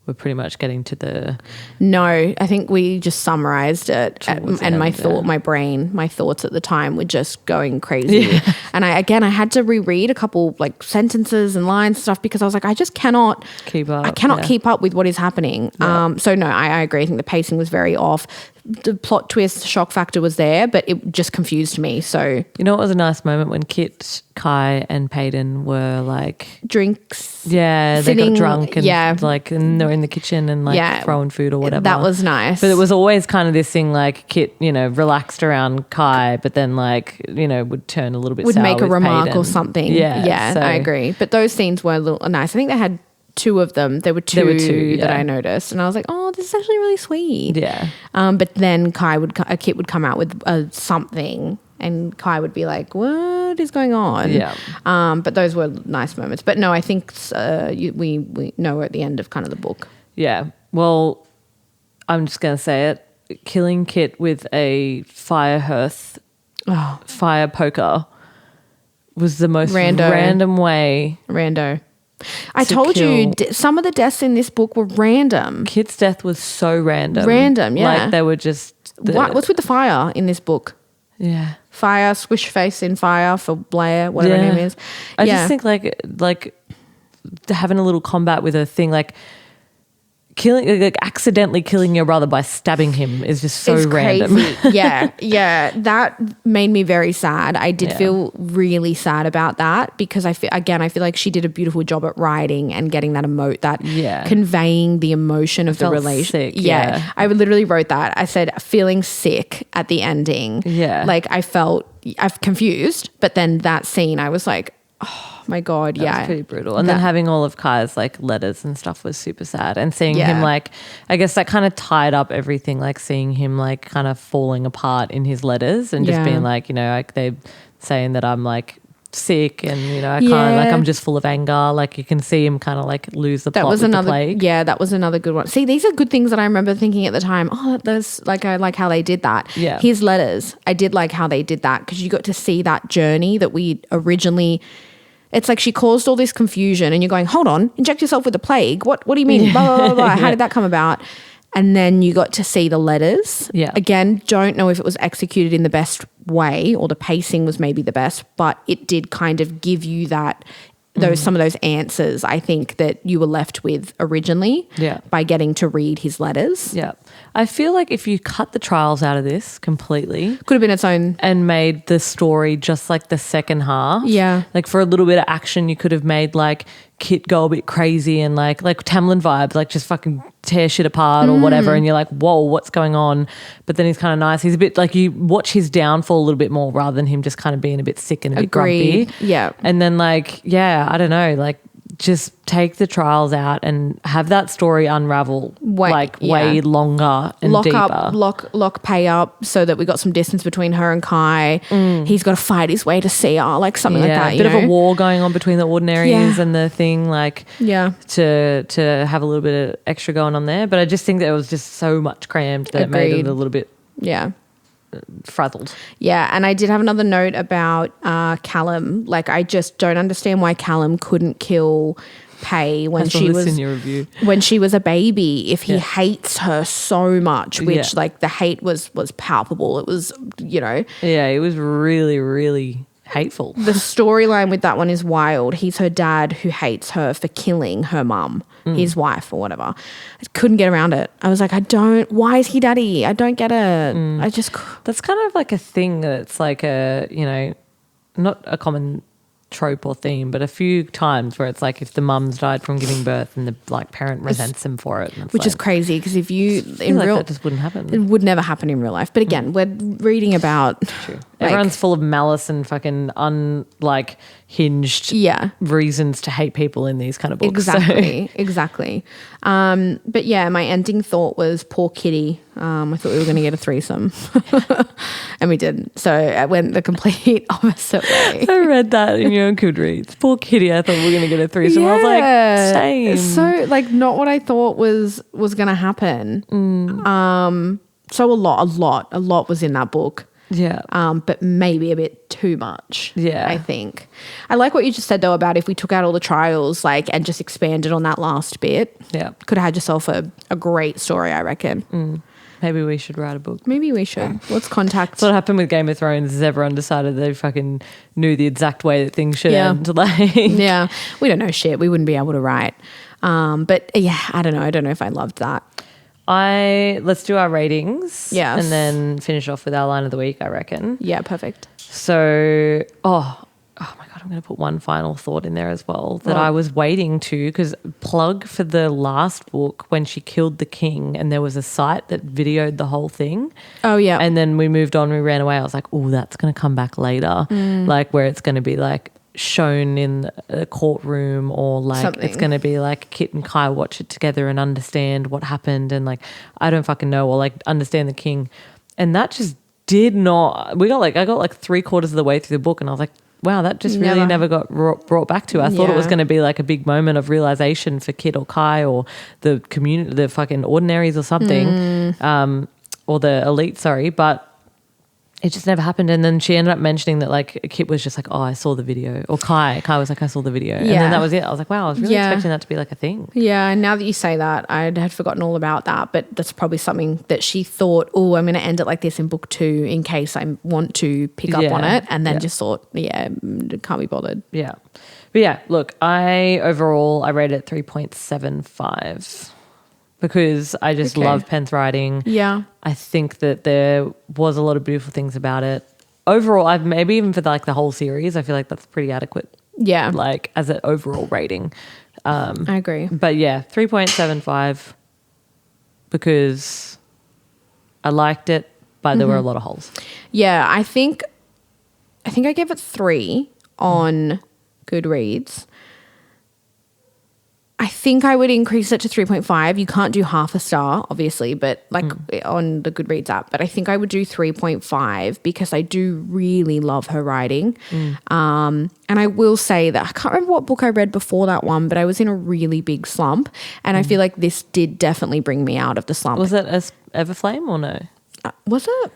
we're pretty much getting to the... No, I think we just summarized it. And my thoughts at the time were just going crazy. Yeah. And I had to reread a couple like sentences and lines and stuff because I was like, I just cannot keep up. I cannot keep up with what is happening. Yeah. So no, I agree. I think the pacing was very off. The plot twist, shock factor was there, but it just confused me. So you know, it was a nice moment when Kit, Kai, and Payton were like drinks. Yeah, sitting, they got drunk and like, and they're in the kitchen and like throwing food or whatever. That was nice. But it was always kind of this thing like Kit, you know, relaxed around Kai, but then like, you know, would turn a little bit sour make a with remark Payton. Or something. Yeah, so. I agree. But those scenes were a little nice. I think they had 2 of them. There were two that I noticed, and I was like, "Oh, this is actually really sweet." Yeah. But then Kit would come out with something, and Kai would be like, "What is going on?" Yeah. But those were nice moments. But no, I think we know we're at the end of kind of the book. Yeah. Well, I'm just gonna say it. Killing Kit with a fire poker was the most random way. Rando. I told you some of the deaths in this book were random. Kit's death was so random. Random, yeah. Like they were just... What's with the fire in this book? Yeah. Fire, squish face in fire for Blair, whatever her name is. I just think like having a little combat with a thing like accidentally killing your brother by stabbing him is just so random. Yeah. That made me very sad. I did feel really sad about that because I feel like she did a beautiful job at writing and getting that conveying the emotion of the relationship. Yeah. I literally wrote that. I said feeling sick at the ending. Yeah. Like I'm confused, but then that scene I was like, oh my God, that was pretty brutal. And then having all of Kai's like letters and stuff was super sad. And seeing him like, I guess that kind of tied up everything, like seeing him like kind of falling apart in his letters and just being like, you know, like they saying that I'm like sick and, you know, I can't, like I'm just full of anger. Like you can see him kind of like lose the plot with the plague. Yeah, that was another good one. See, these are good things that I remember thinking at the time. Oh, there's like, I like how they did that. Yeah. His letters, I did like how they did that because you got to see that journey that we originally... It's like she caused all this confusion and you're going, hold on, inject yourself with the plague. What do you mean? Blah, blah, blah, blah. How did that come about? And then you got to see the letters. Yeah. Again, don't know if it was executed in the best way or the pacing was maybe the best, but it did kind of give you that some of those answers I think that you were left with originally by getting to read his letters. Yeah. I feel like if you cut the trials out of this completely. Could have been its own. And made the story just like the second half. Yeah. Like for a little bit of action, you could have made like Kit go a bit crazy and like Tamlin vibes, like just fucking tear shit apart or whatever. And you're like, whoa, what's going on? But then he's kind of nice. He's a bit like you watch his downfall a little bit more rather than him just kind of being a bit sick and a bit grumpy. Yeah. And then like, I don't know, like just take the trials out and have that story unravel way longer and deeper. Lock Pay up so that we got some distance between her and Kai. He's got to fight his way to see her, like something like that. A bit of a war going on between the Ordinaries and the thing, like to have a little bit of extra going on there. But I just think that it was just so much crammed that it made it a little bit frazzled. Yeah, and I did have another note about Callum. Like, I just don't understand why Callum couldn't kill Pay when she was a baby. If he hates her so much, which like the hate was palpable. It was, you know. Yeah, it was really, really hateful. The storyline with that one is wild. He's her dad who hates her for killing her mum, his wife or whatever. I couldn't get around it. I was like, why is he daddy? I don't get it. That's kind of like a thing that's like not a common trope or theme, but a few times where it's like if the mum's died from giving birth and the like parent resents him for it, which is crazy because if you that just wouldn't happen. It would never happen in real life. But again, we're reading about everyone's full of malice and fucking hinged reasons to hate people in these kind of books. Exactly. But yeah, my ending thought was poor kitty. I thought we were going to get a threesome and we didn't. So I went the complete opposite way. I read that in your Goodreads. Poor kitty. I thought we were going to get a threesome. I was like, same. So like not what I thought was going to happen. So a lot was in that book. Yeah. But maybe a bit too much. Yeah. I think. I like what you just said though about if we took out all the trials and just expanded on that last bit. Yeah. Could have had yourself a great story, I reckon. Maybe we should write a book. Maybe we should. Let's contact. That's what happened with Game of Thrones is everyone decided they fucking knew the exact way that things should end. Yeah. We don't know shit. We wouldn't be able to write. But yeah, I don't know. I don't know if I loved that. Let's do our ratings. Yes. And then finish off with our line of the week, I reckon. Yeah, perfect. So, oh my God, I'm going to put one final thought in there as well that I was waiting to, because plug for the last book when she killed the king and there was a site that videoed the whole thing. Oh, yeah. And then we moved on, we ran away. I was like, oh, that's going to come back later. Like where it's going to be like shown in a courtroom or like something. It's going to be like Kit and Kai watch it together and understand what happened and like I don't fucking know, or like understand the king. And that just did not, I got like 3/4 of the way through the book and I was like, wow, that just really never got brought back to. I thought it was going to be like a big moment of realization for Kit or Kai or the community, the fucking ordinaries or something, or the elite, sorry, but it just never happened. And then she ended up mentioning that like Kit was just like, oh, I saw the video, or Kai was like, I saw the video, and then that was it. I was like, wow, I was really expecting that to be like a thing. Yeah, and now that you say that, I had forgotten all about that, but that's probably something that she thought, oh, I'm going to end it like this in book 2 in case I want to pick up on it, and then just thought, can't be bothered. Yeah. But yeah, look, I rated it 3.75 because I just love Penn's writing. Yeah. I think that there was a lot of beautiful things about it. Overall, I've maybe even for like the whole series, I feel like that's pretty adequate. Yeah. Like as an overall rating. I agree. But yeah, 3.75 because I liked it, but there were a lot of holes. Yeah, I think I gave it 3 on Goodreads. I think I would increase it to 3.5. You can't do half a star, obviously, but like on the Goodreads app. But I think I would do 3.5 because I do really love her writing. And I will say that I can't remember what book I read before that one, but I was in a really big slump. And I feel like this did definitely bring me out of the slump. Was it Everflame or no? Was it?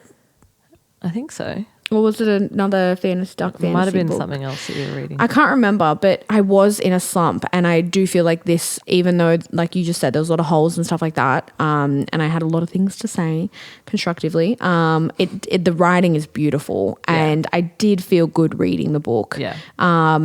I think so. Or was it another fantasy book? It might have been something else that you were reading. I can't remember, but I was in a slump, and I do feel like this, even though, like you just said, there was a lot of holes and stuff like that, and I had a lot of things to say constructively. The writing is beautiful, and I did feel good reading the book. Yeah.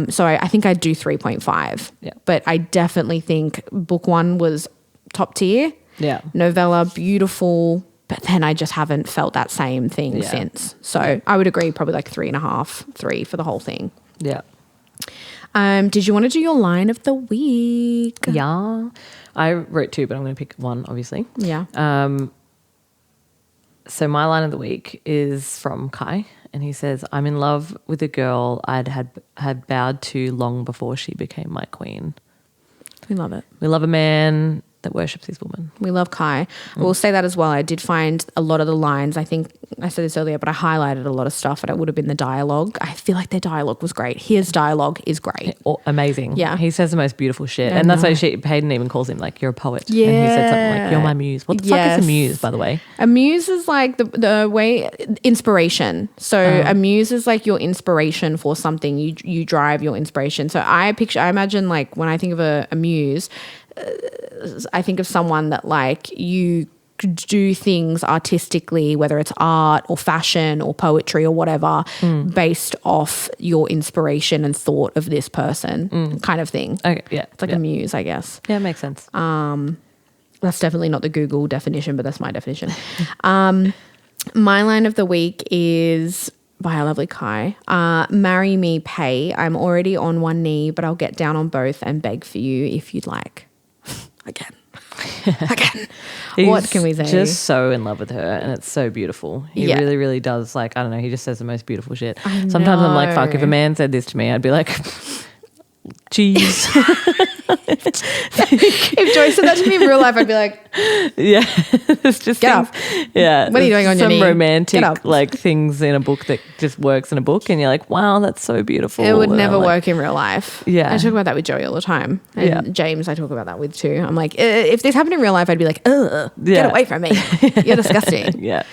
So I think I'd do 3.5. Yeah. But I definitely think book 1 was top tier. Yeah. Novella, beautiful. But then I just haven't felt that same thing since. So I would agree probably like 3.5, 3 for the whole thing. Yeah. Did you want to do your line of the week? Yeah. I wrote 2, but I'm going to pick one, obviously. Yeah. So my line of the week is from Kai, and he says, I'm in love with a girl I'd had bowed to long before she became my queen. We love it. We love a man that worships his woman. We love Kai. I will say that as well. I did find a lot of the lines, I think I said this earlier, but I highlighted a lot of stuff, and it would have been the dialogue. I feel like their dialogue was great. His dialogue is great. Amazing. Yeah. He says the most beautiful shit. And that's why Hayden even calls him like, you're a poet. Yeah. And he said something like, you're my muse. What the fuck is a muse, by the way? A muse is like the way, inspiration. So a muse is like your inspiration for something. You drive your inspiration. So I imagine like when I think of a muse, I think of someone that like you do things artistically, whether it's art or fashion or poetry or whatever, based off your inspiration and thought of this person kind of thing. Okay, yeah. It's like a muse, I guess. Yeah, makes sense. That's definitely not the Google definition, but that's my definition. My line of the week is by our lovely Kai. Marry me, pay. I'm already on one knee, but I'll get down on both and beg for you if you'd like. Again. What can we say? Just so in love with her, and it's so beautiful. He really, really does. Like, I don't know, he just says the most beautiful shit. Sometimes I'm like, fuck, if a man said this to me, I'd be like, jeez. If Joyce said that to me in real life, I'd be like, yeah, it's just get up. Yeah, what are you doing on your knee? Some romantic like things in a book that just works in a book, and you're like, wow, that's so beautiful. It would never work in real life. Yeah, I talk about that with Joey all the time, and James I talk about that with too. I'm like, if this happened in real life, I'd be like, get away from me, you're disgusting. Yeah.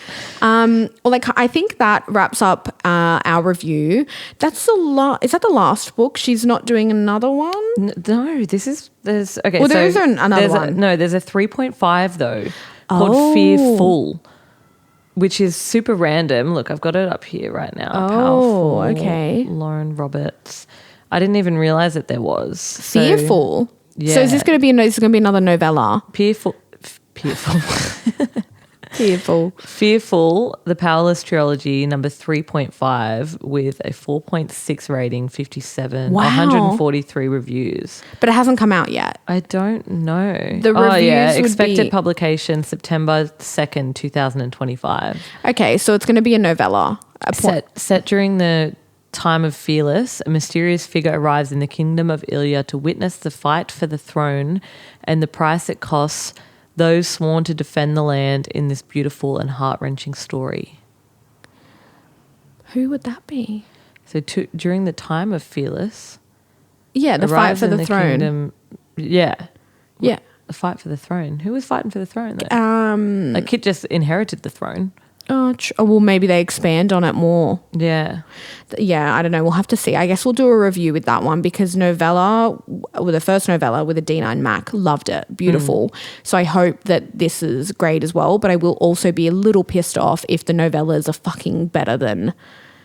Well, like I think that wraps up our review. That's a lot. Is that the last book? She's not doing another one. No, there's okay. Well, there is another one. There's a 3.5 though called Fearful, which is super random. Look, I've got it up here right now. Powerful. Okay. Lauren Roberts. I didn't even realize that there was Fearful. So is this going to be another novella? Fearful. Fearful, the Powerless Trilogy, number 3.5, with a 4.6 rating, 57, 143 reviews. But it hasn't come out yet. I don't know. The reviews expected publication September 2nd, 2025. Okay, so it's going to be a novella. Set during the time of Fearless, a mysterious figure arrives in the kingdom of Ilya to witness the fight for the throne and the price it costs those sworn to defend the land in this beautiful and heart-wrenching story. Who would that be? So during the time of Fearless... Yeah, the fight for the throne. Kingdom, yeah. Yeah. The fight for the throne. Who was fighting for the throne, though? Like, Kit just inherited the throne. Well, maybe they expand on it more. Yeah. Yeah, I don't know. We'll have to see. I guess we'll do a review with that one because the first novella with Adina and Mac, loved it. Beautiful. So I hope that this is great as well, but I will also be a little pissed off if the novellas are fucking better than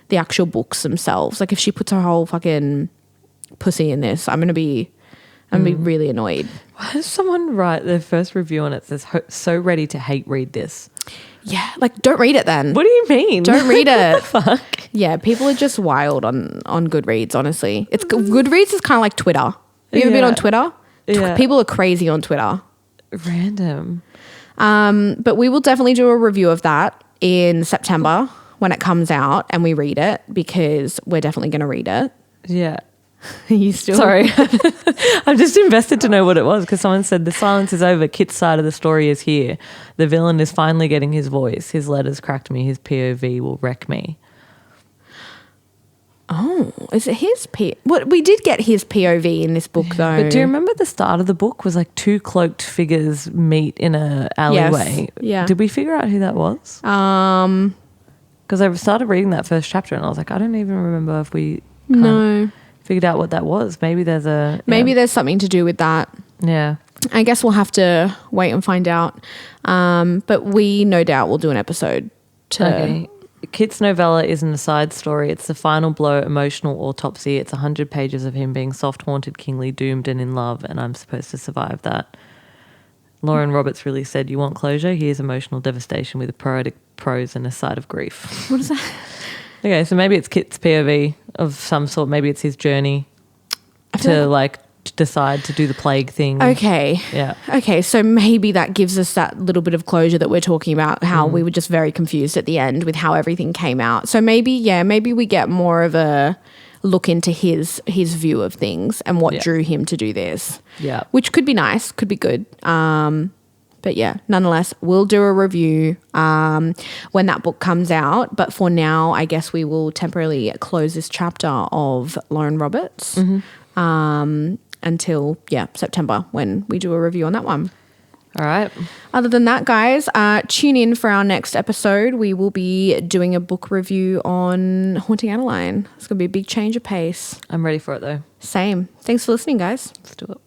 the actual books themselves. Like if she puts her whole fucking pussy in this, I'm going to be really annoyed. Why does someone write their first review on it says, so ready to hate read this? Yeah, like don't read it then. What do you mean? Don't read it. Fuck. Yeah, people are just wild on Goodreads, honestly. Goodreads is kind of like Twitter. Have you ever been on Twitter? Yeah. People are crazy on Twitter. Random. But we will definitely do a review of that in September when it comes out and we read it because we're definitely going to read it. Yeah. You still? Sorry. I'm just invested to know what it was because someone said the silence is over. Kit's side of the story is here. The villain is finally getting his voice. His letters cracked me. His POV will wreck me. Oh, is it his What we did get his POV in this book though. But do you remember the start of the book was like two cloaked figures meet in a alleyway? Yes. Yeah. Did we figure out who that was? Because I started reading that first chapter and I was like, I don't even remember if we figured out what that was. Maybe there's there's something to do with that. Yeah. I guess we'll have to wait and find out. But we no doubt will do an episode Okay. Kit's novella isn't a side story. It's the final blow, emotional autopsy. It's 100 pages of him being soft-haunted, kingly, doomed and in love, and I'm supposed to survive that. Lauren Roberts really said, you want closure? Here's emotional devastation with a poetic prose and a side of grief. What is that? Okay, so maybe it's Kit's POV of some sort. Maybe it's his journey to decide to do the plague thing. Okay. Yeah. Okay, so maybe that gives us that little bit of closure that we're talking about, how we were just very confused at the end with how everything came out. So maybe we get more of a look into his view of things and what drew him to do this. Yeah. Which could be nice, could be good. But yeah, nonetheless, we'll do a review when that book comes out. But for now, I guess we will temporarily close this chapter of Lauren Roberts until, September when we do a review on that one. All right. Other than that, guys, tune in for our next episode. We will be doing a book review on Haunting Adeline. It's going to be a big change of pace. I'm ready for it, though. Same. Thanks for listening, guys. Let's do it.